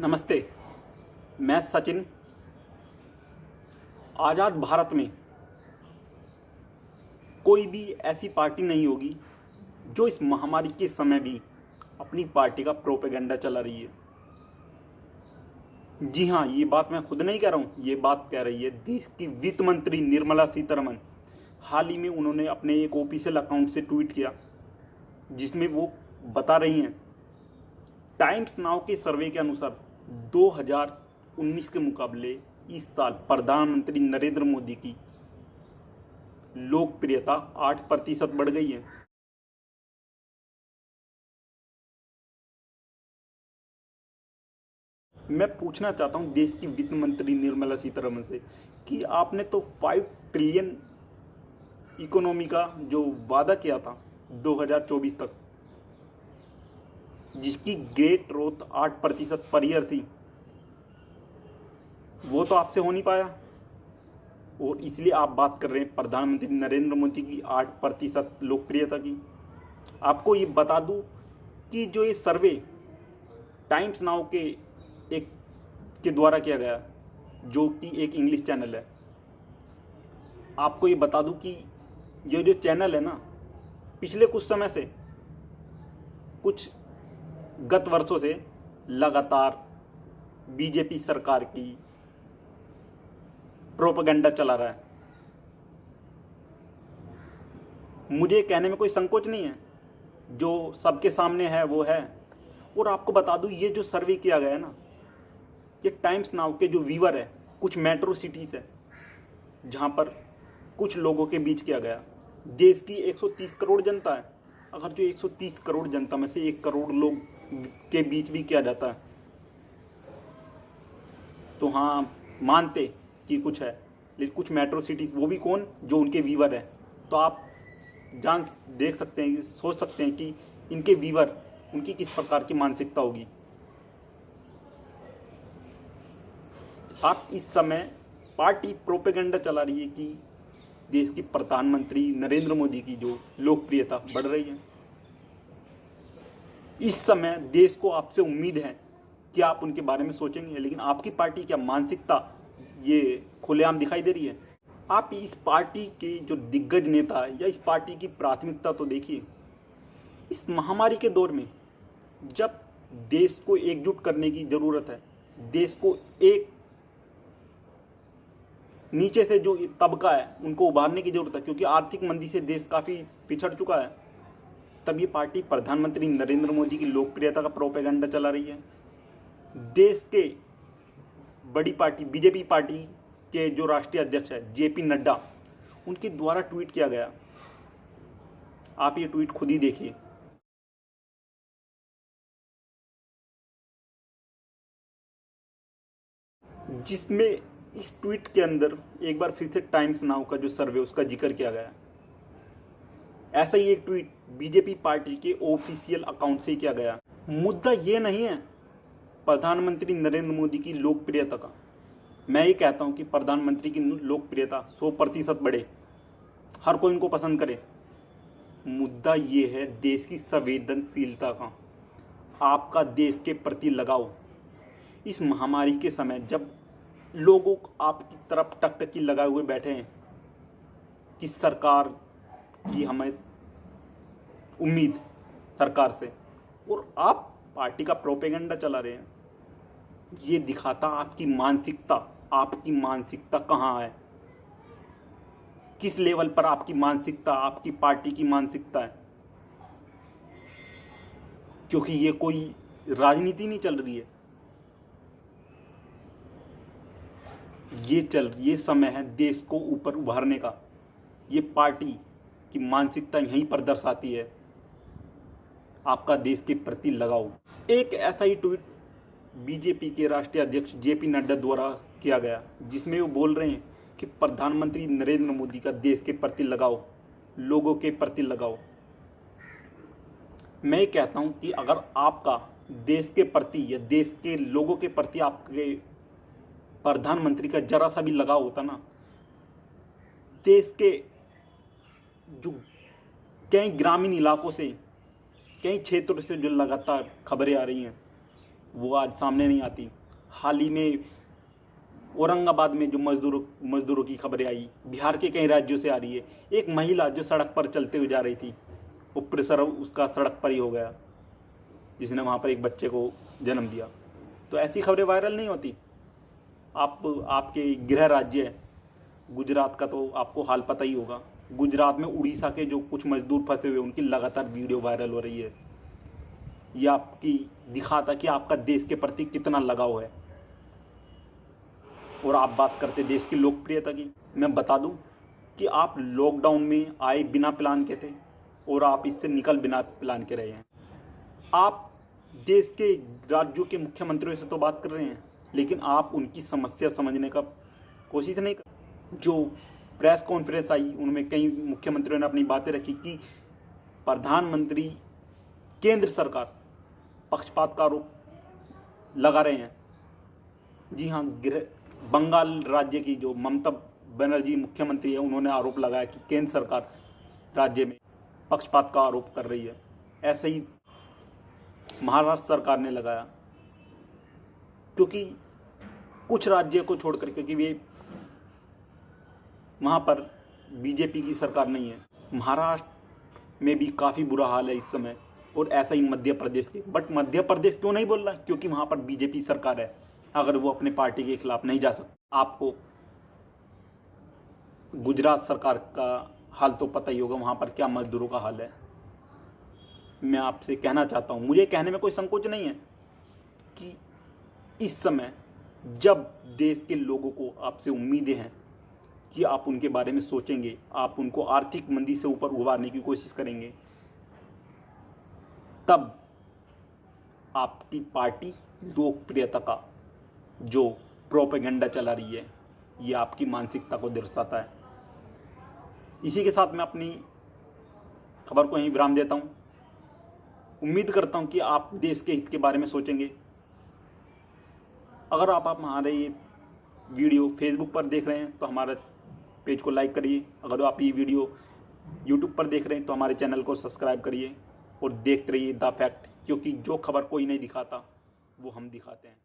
नमस्ते। मैं सचिन। आज़ाद भारत में कोई भी ऐसी पार्टी नहीं होगी जो इस महामारी के समय भी अपनी पार्टी का प्रोपेगेंडा चला रही है। जी हाँ, ये बात मैं खुद नहीं कह रहा हूँ, ये बात कह रही है देश की वित्त मंत्री निर्मला सीतारमण। हाल ही में उन्होंने अपने एक ऑफिशियल अकाउंट से ट्वीट किया जिसमें वो बता रही हैं, टाइम्स नाउ के सर्वे के अनुसार 2019 के मुकाबले इस साल प्रधानमंत्री नरेंद्र मोदी की लोकप्रियता 8% बढ़ गई है। मैं पूछना चाहता हूं देश की वित्त मंत्री निर्मला सीतारमण से कि आपने तो 5 ट्रिलियन इकोनॉमी का जो वादा किया था 2024 तक, जिसकी ग्रेट ग्रोथ 8% पर ईयर थी, वो तो आपसे हो नहीं पाया। और इसलिए आप बात कर रहे हैं प्रधानमंत्री नरेंद्र मोदी की 8% लोकप्रियता की। आपको ये बता दूं कि जो ये सर्वे टाइम्स नाउ के एक के द्वारा किया गया, जो कि एक इंग्लिश चैनल है, आपको ये बता दूं कि ये जो चैनल है ना, पिछले कुछ समय से, कुछ गत वर्षों से लगातार बीजेपी सरकार की प्रोपेगेंडा चला रहा है। मुझे कहने में कोई संकोच नहीं है, जो सबके सामने है वो है। और आपको बता दूं, ये जो सर्वे किया गया है ना, ये टाइम्स नाउ के जो व्यूअर है, कुछ मेट्रो सिटीज़ है जहाँ पर कुछ लोगों के बीच किया गया। देश की 130 करोड़ जनता है, अगर जो 130 करोड़ जनता में से 1 करोड़ लोग के बीच भी किया जाता है तो हाँ, मानते कि कुछ है। लेकिन कुछ मेट्रो सिटीज़, वो भी कौन, जो उनके व्यूअर है। तो आप देख सकते हैं, सोच सकते हैं कि इनके व्यूअर, उनकी किस प्रकार की मानसिकता होगी। आप इस समय पार्टी प्रोपेगेंडा चला रही है कि देश की प्रधानमंत्री नरेंद्र मोदी की जो लोकप्रियता बढ़ रही है। इस समय देश को आपसे उम्मीद है कि आप उनके बारे में सोचेंगे, लेकिन आपकी पार्टी क्या मानसिकता ये खुलेआम दिखाई दे रही है। आप इस पार्टी के जो दिग्गज नेता है या इस पार्टी की प्राथमिकता तो देखिए। इस महामारी के दौर में जब देश को एकजुट करने की ज़रूरत है, देश को एक नीचे से जो तबका है उनको उभारने की ज़रूरत है, क्योंकि आर्थिक मंदी से देश काफ़ी पिछड़ चुका है, तब ये पार्टी प्रधानमंत्री नरेंद्र मोदी की लोकप्रियता का प्रोपेगेंडा चला रही है। देश के बड़ी पार्टी बीजेपी पार्टी के जो राष्ट्रीय अध्यक्ष है जेपी नड्डा, उनके द्वारा ट्वीट किया गया, आप ये ट्वीट खुद ही देखिए। जिसमें इस ट्वीट के अंदर एक बार फिर से टाइम्स नाउ का जो सर्वे, उसका जिक्र किया गया। ऐसा ही एक ट्वीट बीजेपी पार्टी के ऑफिशियल अकाउंट से किया गया। मुद्दा ये नहीं है प्रधानमंत्री नरेंद्र मोदी की लोकप्रियता का। मैं ये कहता हूँ कि प्रधानमंत्री की लोकप्रियता 100% बढ़े, हर कोई इनको पसंद करे। मुद्दा ये है देश की संवेदनशीलता का, आपका देश के प्रति लगाव। इस महामारी के समय जब लोगों आपकी तरफ टकटकी लगाए हुए बैठे हैं कि सरकार की हमें उम्मीद सरकार से, और आप पार्टी का प्रोपेगेंडा चला रहे हैं, ये दिखाता आपकी मानसिकता कहाँ है, किस लेवल पर आपकी मानसिकता, आपकी पार्टी की मानसिकता है। क्योंकि ये कोई राजनीति नहीं चल रही है, ये समय है देश को ऊपर उभारने का। ये पार्टी की मानसिकता यहीं पर दर्शाती है आपका देश के प्रति लगाव। एक ऐसा ही ट्वीट बीजेपी के राष्ट्रीय अध्यक्ष जेपी नड्डा द्वारा किया गया, जिसमें वो बोल रहे हैं कि प्रधानमंत्री नरेंद्र मोदी का देश के प्रति लगाव, लोगों के प्रति लगाव। मैं ये कहता हूं कि अगर आपका देश के प्रति या देश के लोगों के प्रति आपके प्रधानमंत्री का जरा सा भी लगाव होता ना, देश के जो कई ग्रामीण इलाकों से, कई क्षेत्रों से जो लगातार खबरें आ रही हैं वो आज सामने नहीं आती। हाल ही में औरंगाबाद में जो मजदूरों की खबरें आई, बिहार के कई राज्यों से आ रही है। एक महिला जो सड़क पर चलते हुए जा रही थी, वो प्रसव उसका सड़क पर ही हो गया, जिसने वहाँ पर एक बच्चे को जन्म दिया। तो ऐसी खबरें वायरल नहीं होती। आपके गृह राज्य है गुजरात का, तो आपको हाल पता ही होगा। गुजरात में उड़ीसा के जो कुछ मजदूर फंसे हुए, उनकी लगातार वीडियो वायरल हो रही है। ये आपकी दिखाता कि आपका देश के प्रति कितना लगाव है। और आप बात करते देश की लोकप्रियता की, मैं बता दूं कि आप लॉकडाउन में आए बिना प्लान के थे और आप इससे निकल बिना प्लान के रहे हैं। आप देश के राज्यों के मुख्यमंत्रियों से तो बात कर रहे हैं, लेकिन आप उनकी समस्या समझने का कोशिश नहीं कर। जो प्रेस कॉन्फ्रेंस आई, उनमें कई मुख्यमंत्रियों ने अपनी बातें रखी कि प्रधानमंत्री केंद्र सरकार पक्षपात का आरोप लगा रहे हैं। जी हाँ, बंगाल राज्य की जो ममता बनर्जी मुख्यमंत्री है, उन्होंने आरोप लगाया कि केंद्र सरकार राज्य में पक्षपात का आरोप कर रही है। ऐसे ही महाराष्ट्र सरकार ने लगाया, क्योंकि कुछ राज्य को छोड़कर, क्योंकि वे वहाँ पर बीजेपी की सरकार नहीं है। महाराष्ट्र में भी काफ़ी बुरा हाल है इस समय, और ऐसा ही मध्य प्रदेश के। बट मध्य प्रदेश क्यों नहीं बोल रहा? क्योंकि वहाँ पर बीजेपी सरकार है। अगर वो अपने पार्टी के खिलाफ नहीं जा सकता। आपको गुजरात सरकार का हाल तो पता ही होगा, वहाँ पर क्या मजदूरों का हाल है। मैं आपसे कहना चाहता हूँ, मुझे कहने में कोई संकोच नहीं है कि इस समय जब देश के लोगों को आपसे उम्मीदें हैं कि आप उनके बारे में सोचेंगे, आप उनको आर्थिक मंदी से ऊपर उबारने की कोशिश करेंगे, तब आपकी पार्टी लोकप्रियता का जो प्रोपेगेंडा चला रही है, ये आपकी मानसिकता को दर्शाता है। इसी के साथ मैं अपनी खबर को यहीं विराम देता हूँ। उम्मीद करता हूँ कि आप देश के हित के बारे में सोचेंगे। अगर आप हमारे ये वीडियो फेसबुक पर देख रहे हैं तो हमारे पेज को लाइक करिए। अगर आप ये वीडियो यूट्यूब पर देख रहे हैं तो हमारे चैनल को सब्सक्राइब करिए और देखते रहिए द फैक्ट, क्योंकि जो खबर कोई नहीं दिखाता वो हम दिखाते हैं।